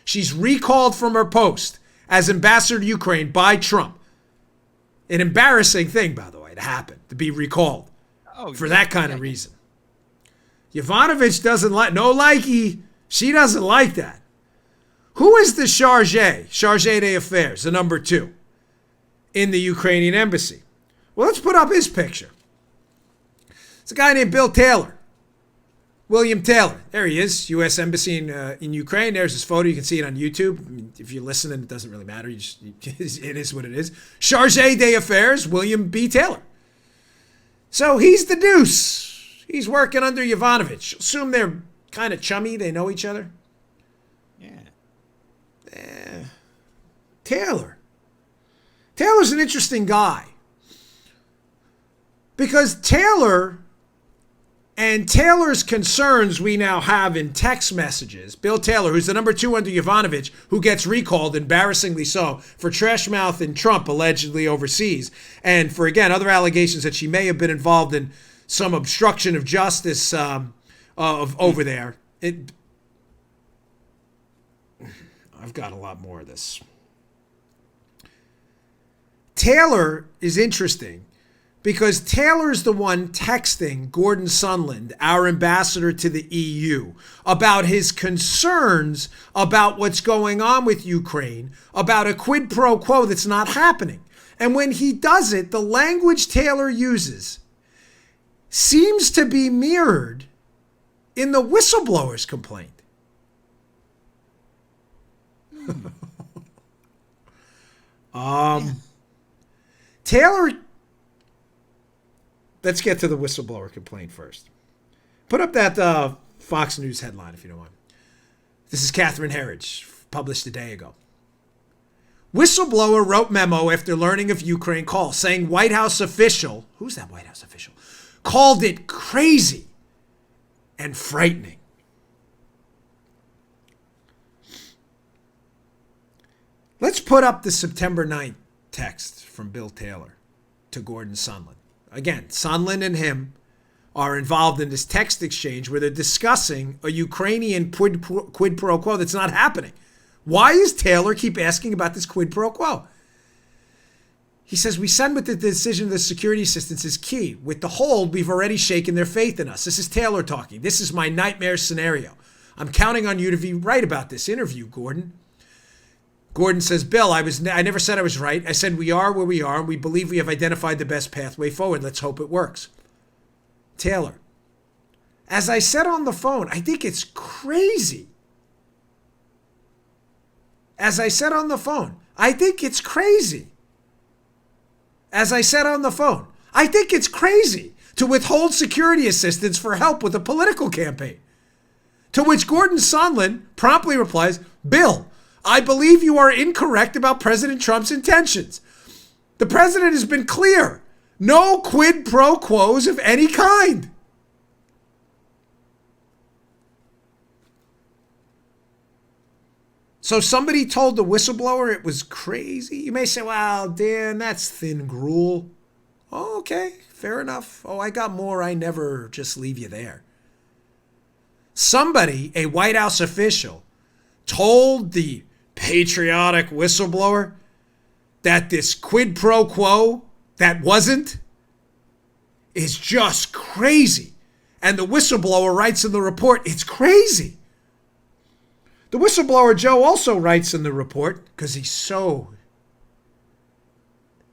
She's recalled from her post as ambassador to Ukraine by Trump. An embarrassing thing, by the way, to happen, to be recalled for that kind of reason. Yovanovitch doesn't like, no likey, she doesn't like that. Who is the charge d'affaires, the number 2 in the Ukrainian embassy? Well, let's put up his picture. It's a guy named Bill Taylor. William Taylor. There he is, U.S. Embassy in Ukraine. There's his photo. You can see it on YouTube. I mean, if you're listening, it doesn't really matter. It is what it is. Charge d'affaires, William B. Taylor. So he's the deuce. He's working under Yovanovitch. Assume they're kind of chummy. They know each other. Yeah. Taylor's an interesting guy. Because Taylor and Taylor's concerns we now have in text messages. Bill Taylor, who's the number 2 under Yovanovitch, who gets recalled, embarrassingly so, for trash mouthing Trump allegedly overseas. And for, again, other allegations that she may have been involved in some obstruction of justice over there. I've got a lot more of this. Taylor is interesting because Taylor's the one texting Gordon Sondland, our ambassador to the EU, about his concerns about what's going on with Ukraine, about a quid pro quo that's not happening. And when he does it, the language Taylor uses seems to be mirrored in the Whistleblowers Complaint. Taylor, let's get to the Whistleblower Complaint first. Put up that Fox News headline if you don't mind. This is Catherine Herridge, published a day ago. Whistleblower wrote memo after learning of Ukraine call, saying White House official, who's that White House official, called it crazy and frightening. Let's put up the September 9th text from Bill Taylor to Gordon Sondland. Again, Sondland and him are involved in this text exchange where they're discussing a Ukrainian quid pro quo that's not happening. Why does Taylor keep asking about this quid pro quo? He says, we send with the decision of the security assistance is key. With the hold, we've already shaken their faith in us. This is Taylor talking. This is my nightmare scenario. I'm counting on you to be right about this interview, Gordon. Gordon says, Bill, I never said I was right. I said we are where we are, and we believe we have identified the best pathway forward. Let's hope it works. Taylor, as I said on the phone, I think it's crazy. As I said on the phone, I think it's crazy. As I said on the phone, I think it's crazy to withhold security assistance for help with a political campaign. To which Gordon Sondland promptly replies, Bill, I believe you are incorrect about President Trump's intentions. The president has been clear. No quid pro quos of any kind. So somebody told the whistleblower it was crazy. You may say, well, Dan, that's thin gruel. Oh, okay, fair enough. Oh, I got more. I never just leave you there. Somebody, a White House official, told the patriotic whistleblower that this quid pro quo that wasn't is just crazy. And the whistleblower writes in the report, it's crazy. The whistleblower, Joe, also writes in the report, because he's so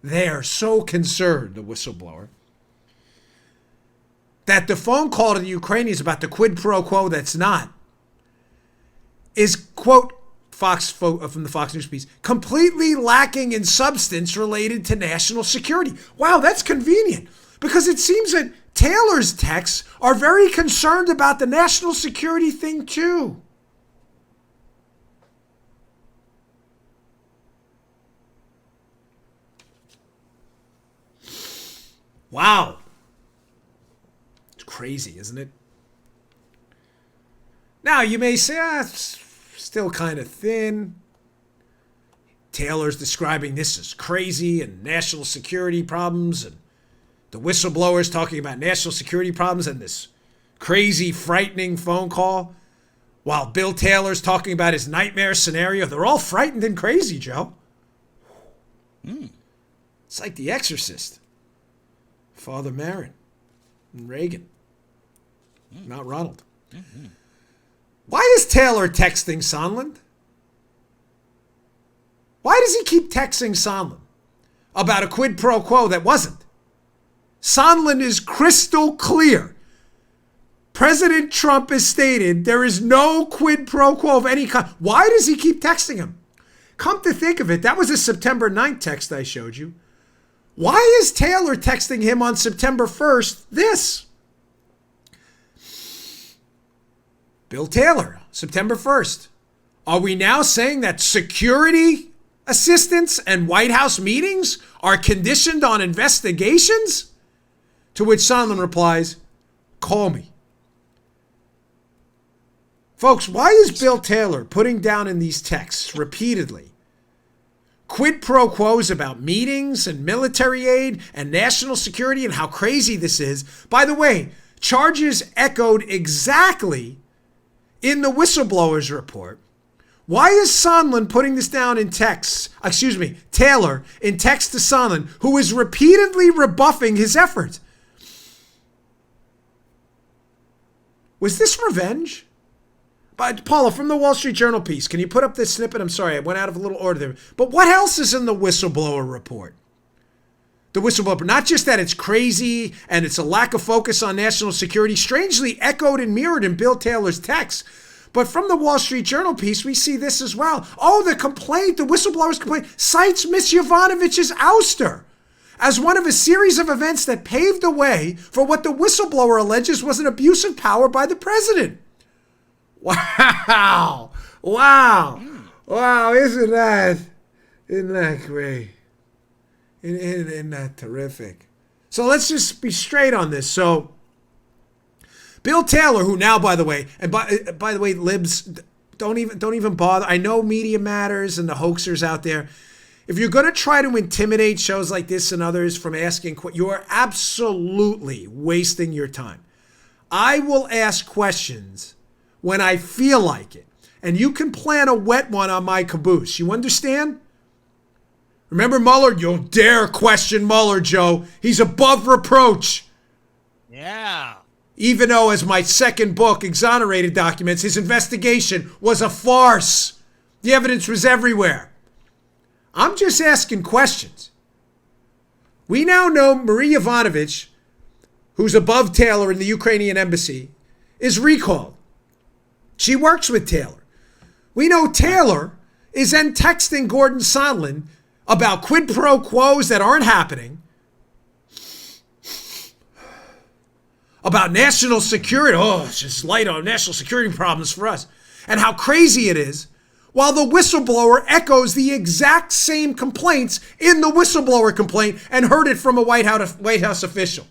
concerned, the whistleblower, that the phone call to the Ukrainians about the quid pro quo that's not is, quote, from the Fox News piece, completely lacking in substance related to national security. Wow, that's convenient, because it seems that Taylor's texts are very concerned about the national security thing too. Wow. It's crazy, isn't it? Now, you may say, it's still kind of thin. Taylor's describing this as crazy and national security problems, and the whistleblower's talking about national security problems and this crazy, frightening phone call, while Bill Taylor's talking about his nightmare scenario. They're all frightened and crazy, Joe. It's like The Exorcist. Father Marin and Reagan, not Ronald. Why is Taylor texting Sondland? Why does he keep texting Sondland about a quid pro quo that wasn't? Sondland is crystal clear. President Trump has stated there is no quid pro quo of any kind. Why does he keep texting him? Come to think of it, that was a September 9th text I showed you. Why is Taylor texting him on September 1st this? Bill Taylor, September 1st. Are we now saying that security assistance and White House meetings are conditioned on investigations? To which Sondland replies, call me. Folks, why is Bill Taylor putting down in these texts repeatedly quid pro quos about meetings and military aid and national security and how crazy this is? By the way, charges echoed exactly in the whistleblowers report. Why is Sondland putting this down in text? Taylor in text to Sondland, who is repeatedly rebuffing his efforts. Was this revenge? But Paula, from the Wall Street Journal piece, can you put up this snippet? I'm sorry, I went out of a little order there. But what else is in the whistleblower report? The whistleblower, not just that it's crazy and it's a lack of focus on national security, strangely echoed and mirrored in Bill Taylor's text. But from the Wall Street Journal piece, we see this as well. Oh, the whistleblowers complaint, cites Ms. Yovanovitch's ouster as one of a series of events that paved the way for what the whistleblower alleges was an abuse of power by the president. Wow. Wow, isn't that great? Isn't that terrific? So let's just be straight on this. So Bill Taylor, who now, by the way, and by the way, libs, don't even bother. I know Media Matters and the hoaxers out there. If you're going to try to intimidate shows like this and others from asking, you are absolutely wasting your time. I will ask questions when I feel like it. And you can plan a wet one on my caboose. You understand? Remember Mueller? You'll dare question Mueller, Joe. He's above reproach. Yeah. Even though, as my second book, Exonerated, documents, his investigation was a farce. The evidence was everywhere. I'm just asking questions. We now know Marie Yovanovitch, who's above Taylor in the Ukrainian embassy, is recalled. She works with Taylor. We know Taylor is then texting Gordon Sondland about quid pro quos that aren't happening, about national security. Oh, it's just light on national security problems for us. And how crazy it is, while the whistleblower echoes the exact same complaints in the whistleblower complaint and heard it from a White House official.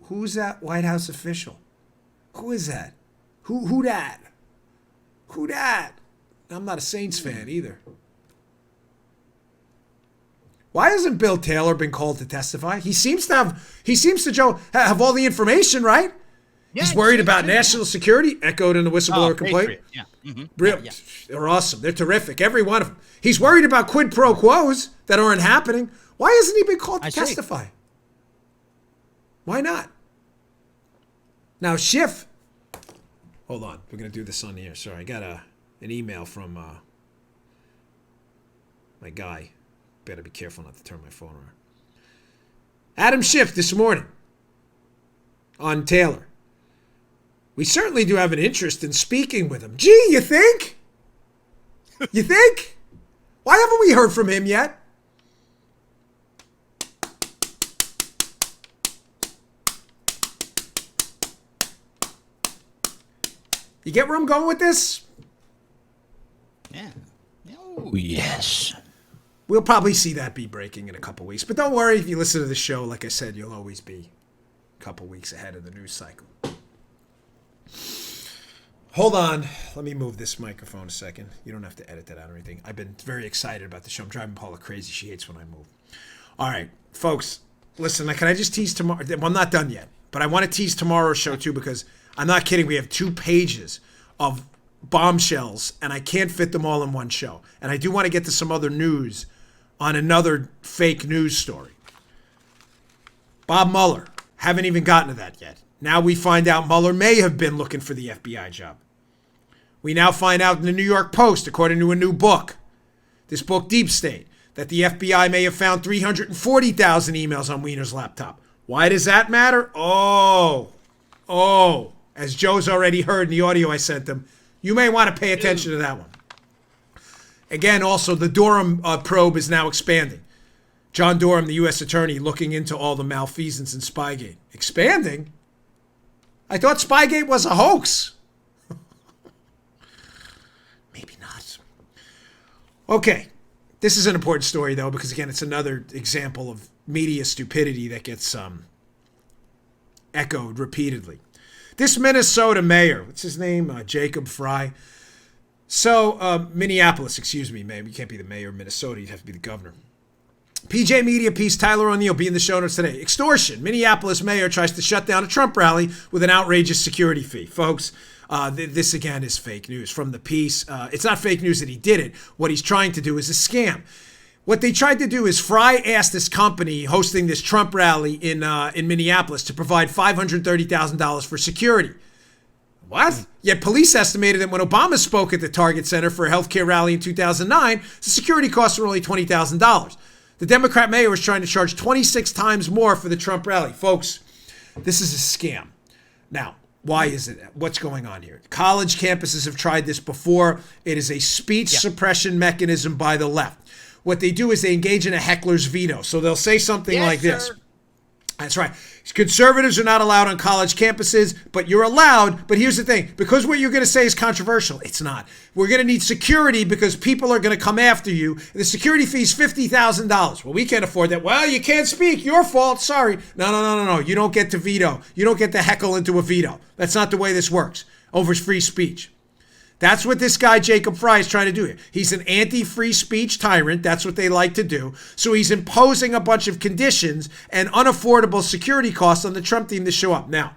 Who's that White House official? Who is that? Who that? Who that? I'm not a Saints fan either. Why hasn't Bill Taylor been called to testify? He seems to have all the information, right? Yeah, he's worried about national security, echoed in the whistleblower complaint. Yeah. Mm-hmm. They're awesome. They're terrific. Every one of them. He's worried about quid pro quos that aren't happening. Why hasn't he been called to testify? Why not? Now, Schiff. Hold on. We're going to do this on the air. Sorry, I got an email from my guy. Better be careful not to turn my phone on. Adam Schiff this morning on Taylor. We certainly do have an interest in speaking with him. Gee, you think? You think? Why haven't we heard from him yet? You get where I'm going with this? Yeah. Oh, yes. We'll probably see that be breaking in a couple weeks. But don't worry, if you listen to the show, like I said, you'll always be a couple weeks ahead of the news cycle. Hold on. Let me move this microphone a second. You don't have to edit that out or anything. I've been very excited about the show. I'm driving Paula crazy. She hates when I move. All right, folks, listen, can I just tease tomorrow? Well, I'm not done yet, but I want to tease tomorrow's show too because I'm not kidding. We have 2 pages of bombshells, and I can't fit them all in one show. And I do want to get to some other news on another fake news story. Bob Mueller. Haven't even gotten to that yet. Now we find out Mueller may have been looking for the FBI job. We now find out in the New York Post, according to a new book, this book, Deep State, that the FBI may have found 340,000 emails on Weiner's laptop. Why does that matter? Oh, as Joe's already heard in the audio I sent him, you may want to pay attention to that one. Again, also, the Durham probe is now expanding. John Durham, the U.S. attorney, looking into all the malfeasance in Spygate. Expanding? I thought Spygate was a hoax. Maybe not. Okay. This is an important story, though, because, again, it's another example of media stupidity that gets echoed repeatedly. This Minnesota mayor, what's his name? Jacob Fry. So, Minneapolis, excuse me, man. You can't be the mayor of Minnesota. You'd have to be the governor. PJ Media piece, Tyler O'Neill, be in the show notes today. Extortion. Minneapolis mayor tries to shut down a Trump rally with an outrageous security fee. Folks, this again is fake news from the piece. It's not fake news that he did it. What he's trying to do is a scam. What they tried to do is Fry asked this company hosting this Trump rally in Minneapolis to provide $530,000 for security. What? Yet police estimated that when Obama spoke at the Target Center for a healthcare rally in 2009, the security costs were only $20,000. The Democrat mayor was trying to charge 26 times more for the Trump rally. Folks, this is a scam. Now, why is it? What's going on here? College campuses have tried this before. It is a speech suppression mechanism by the left. What they do is they engage in a heckler's veto. So they'll say something like this. That's right. Conservatives are not allowed on college campuses, but you're allowed. But here's the thing. Because what you're going to say is controversial, it's not. We're going to need security because people are going to come after you. The security fee is $50,000. Well, we can't afford that. Well, you can't speak. Your fault. Sorry. No. You don't get to veto. You don't get to heckle into a veto. That's not the way this works. Over free speech. That's what this guy, Jacob Fry, is trying to do here. He's an anti-free speech tyrant. That's what they like to do. So he's imposing a bunch of conditions and unaffordable security costs on the Trump team to show up. Now,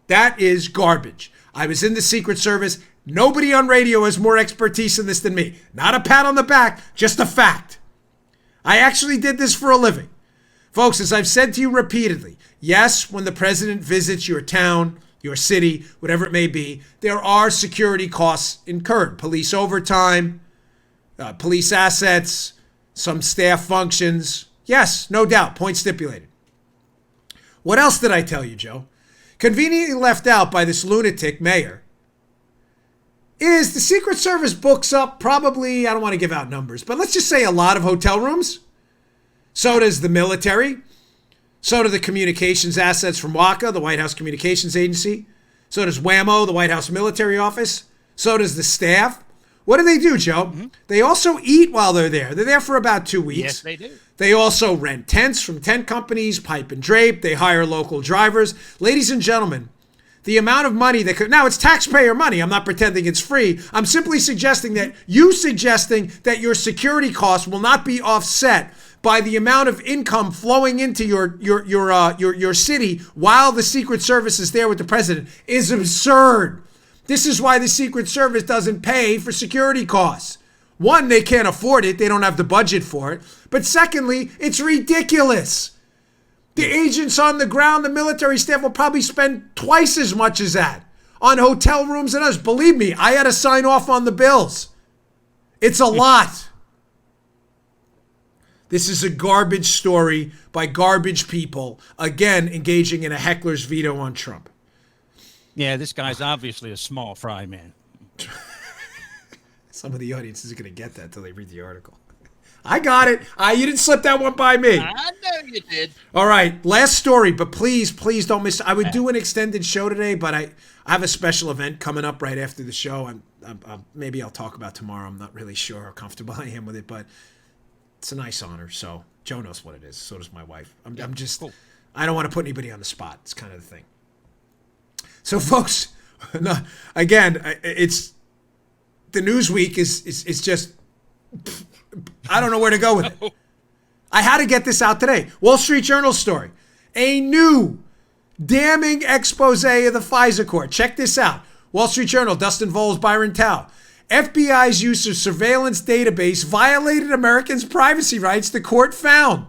that is garbage. I was in the Secret Service. Nobody on radio has more expertise in this than me. Not a pat on the back, just a fact. I actually did this for a living. Folks, as I've said to you repeatedly, yes, when the president visits your town, your city, whatever it may be, there are security costs incurred. Police overtime, police assets, some staff functions. Yes, no doubt, point stipulated. What else did I tell you, Joe? Conveniently left out by this lunatic mayor is the Secret Service books up probably, I don't want to give out numbers, but let's just say a lot of hotel rooms. So does the military. So do the communications assets from WACA, the White House Communications Agency. So does WAMO, the White House Military Office. So does the staff. What do they do, Joe? Mm-hmm. They also eat while they're there. They're there for about 2 weeks. Yes, they do. They also rent tents from tent companies, pipe and drape. They hire local drivers. Ladies and gentlemen, the amount of money that could... Now, it's taxpayer money. I'm not pretending it's free. I'm simply suggesting that your security costs will not be offset by the amount of income flowing into your city while the Secret Service is there with the president is absurd. This is why the Secret Service doesn't pay for security costs. One, they can't afford it. They don't have the budget for it. But secondly, it's ridiculous. The agents on the ground, the military staff will probably spend twice as much as that on hotel rooms and us. Believe me, I had to sign off on the bills. It's a lot. This is a garbage story by garbage people, again, engaging in a heckler's veto on Trump. Yeah, this guy's obviously a small fry man. Some of the audience isn't going to get that until they read the article. I got it. You didn't slip that one by me. I know you did. All right, last story, but please don't miss. I would do an extended show today, but I have a special event coming up right after the show. Maybe I'll talk about tomorrow. I'm not really sure how comfortable I am with it, but it's a nice honor. So Joe knows what it is. So does my wife. I'm just, cool. I don't want to put anybody on the spot. It's kind of the thing. So folks, again, it's the news week is just, I don't know where to go with it. I had to get this out today. Wall Street Journal story. A new damning expose of the FISA court. Check this out. Wall Street Journal, Dustin Voles, Byron Tao. FBI's use of surveillance database violated Americans' privacy rights, the court found.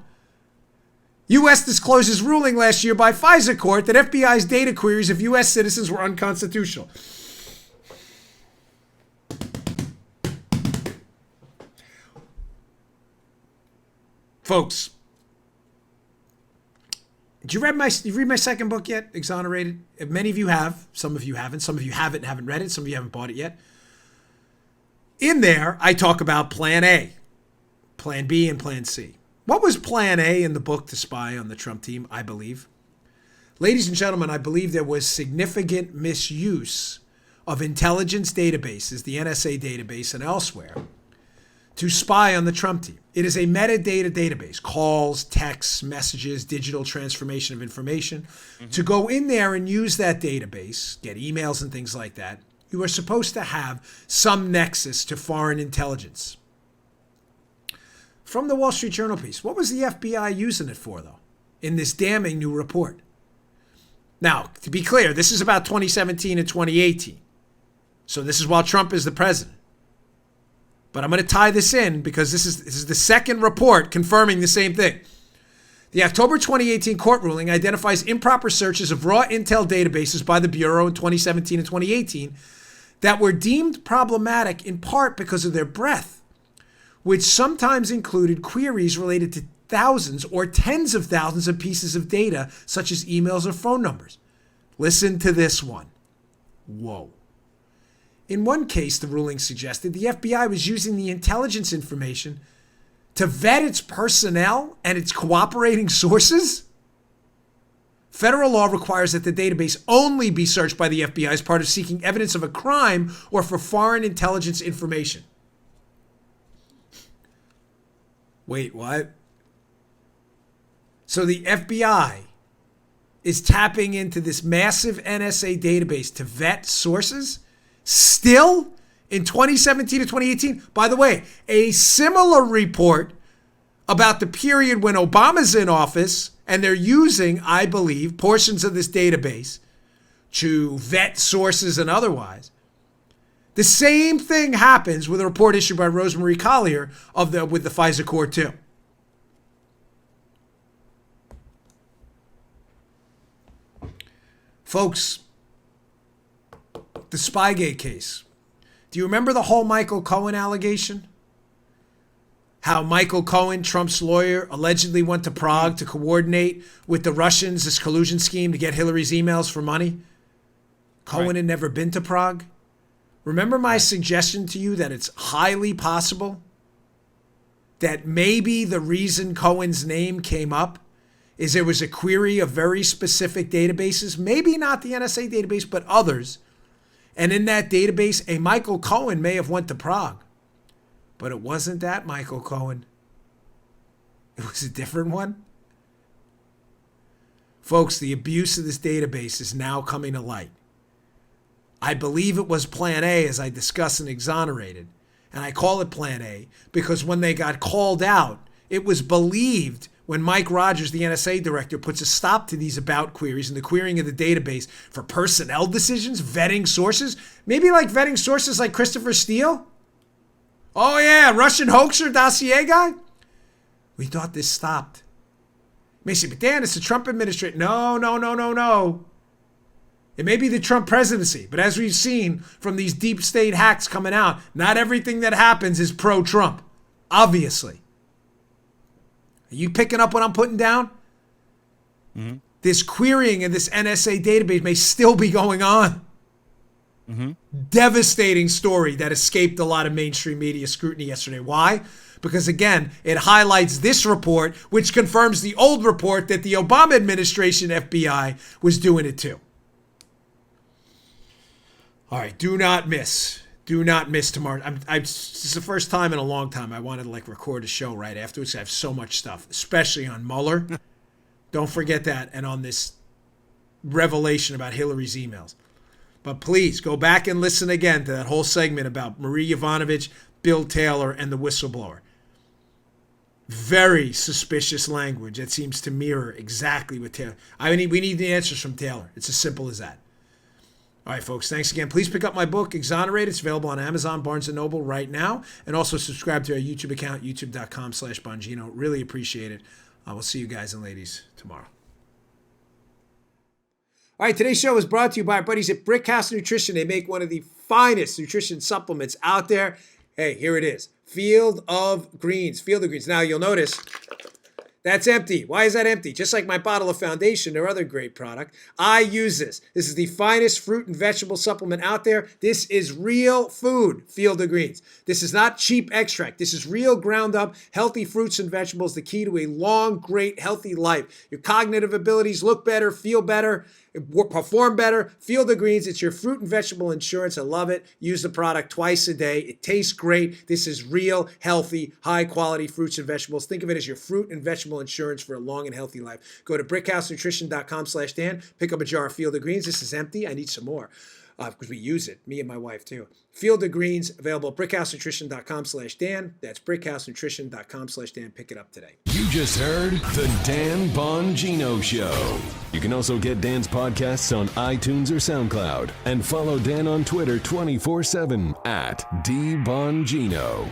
U.S. discloses ruling last year by FISA court that FBI's data queries of U.S. citizens were unconstitutional. Folks, did you read my second book yet, Exonerated? Many of you have. Some of you haven't. Some of you haven't and haven't read it. Some of you haven't bought it yet. In there, I talk about Plan A, Plan B, and Plan C. What was Plan A in the book to spy on the Trump team, I believe? Ladies and gentlemen, I believe there was significant misuse of intelligence databases, the NSA database and elsewhere, to spy on the Trump team. It is a metadata database, calls, texts, messages, digital transformation of information. To go in there and use that database, get emails and things like that, you are supposed to have some nexus to foreign intelligence. From the Wall Street Journal piece, what was the FBI using it for, though, in this damning new report? Now, to be clear, this is about 2017 and 2018. So this is while Trump is the president. But I'm going to tie this in because this is the second report confirming the same thing. The October 2018 court ruling identifies improper searches of raw intel databases by the Bureau in 2017 and 2018 that were deemed problematic in part because of their breadth, which sometimes included queries related to thousands or tens of thousands of pieces of data, such as emails or phone numbers. Listen to this one. Whoa. In one case, the ruling suggested the FBI was using the intelligence information to vet its personnel and its cooperating sources. Federal law requires that the database only be searched by the FBI as part of seeking evidence of a crime or for foreign intelligence information. Wait, what? So the FBI is tapping into this massive NSA database to vet sources? Still in 2017 to 2018? By the way, a similar report about the period when Obama's in office and they're using, I believe, portions of this database to vet sources and otherwise. The same thing happens with a report issued by Rosemarie Collier with the FISA court too. Folks, the Spygate case. Do you remember the whole Michael Cohen allegation? How Michael Cohen, Trump's lawyer, allegedly went to Prague to coordinate with the Russians, this collusion scheme to get Hillary's emails for money? Cohen had never been to Prague. Remember my suggestion to you that it's highly possible that maybe the reason Cohen's name came up is there was a query of very specific databases, maybe not the NSA database, but others. And in that database, a Michael Cohen may have went to Prague. But it wasn't that Michael Cohen. It was a different one. Folks, the abuse of this database is now coming to light. I believe it was Plan A, as I discussed and Exonerated. And I call it Plan A because when they got called out, it was believed when Mike Rogers, the NSA director, puts a stop to these about queries and the querying of the database for personnel decisions, vetting sources, maybe like vetting sources like Christopher Steele. Oh yeah, Russian hoaxer dossier guy. We thought this stopped. You may say, but Dan, it's the Trump administration. No. It may be the Trump presidency, but as we've seen from these deep state hacks coming out, not everything that happens is pro-Trump, obviously. Are you picking up what I'm putting down? Mm-hmm. This querying of this NSA database may still be going on. Mm-hmm. Devastating story that escaped a lot of mainstream media scrutiny yesterday. Why? Because again, it highlights this report, which confirms the old report that the Obama administration FBI was doing it too. All right, do not miss. Do not miss tomorrow. This is the first time in a long time I wanted to record a show right afterwards. I have so much stuff, especially on Mueller. Don't forget that. And on this revelation about Hillary's emails. But please go back and listen again to that whole segment about Marie Yovanovitch, Bill Taylor, and the whistleblower. Very suspicious language that seems to mirror exactly what Taylor. We need the answers from Taylor. It's as simple as that. All right, folks, thanks again. Please pick up my book, Exonerated. It's available on Amazon, Barnes & Noble right now. And also subscribe to our YouTube account, youtube.com/Bongino. Really appreciate it. We'll see you guys and ladies tomorrow. All right, today's show is brought to you by our buddies at Brickhouse Nutrition. They make one of the finest nutrition supplements out there. Hey, here it is. Field of Greens. Now, you'll notice That's empty. Why is that empty? Just like my bottle of foundation or other great product, I use this. This is the finest fruit and vegetable supplement out there. This is real food, Field of Greens. This is not cheap extract. This is real ground up, healthy fruits and vegetables, the key to a long, great, healthy life. Your cognitive abilities look better, feel better, perform better. Field of Greens, it's your fruit and vegetable insurance. I love it. Use the product twice a day. It tastes great. This is real, healthy, high quality fruits and vegetables. Think of it as your fruit and vegetable insurance for a long and healthy life. Go to brickhousenutrition.com/Dan. Pick up a jar of Field of Greens. This is empty. I need some more because we use it, me and my wife too. Field of Greens, available at brickhousenutrition.com/Dan. That's brickhousenutrition.com/Dan. Pick it up today. You just heard The Dan Bongino Show. You can also get Dan's podcasts on iTunes or SoundCloud. And follow Dan on Twitter 24/7 at DBongino.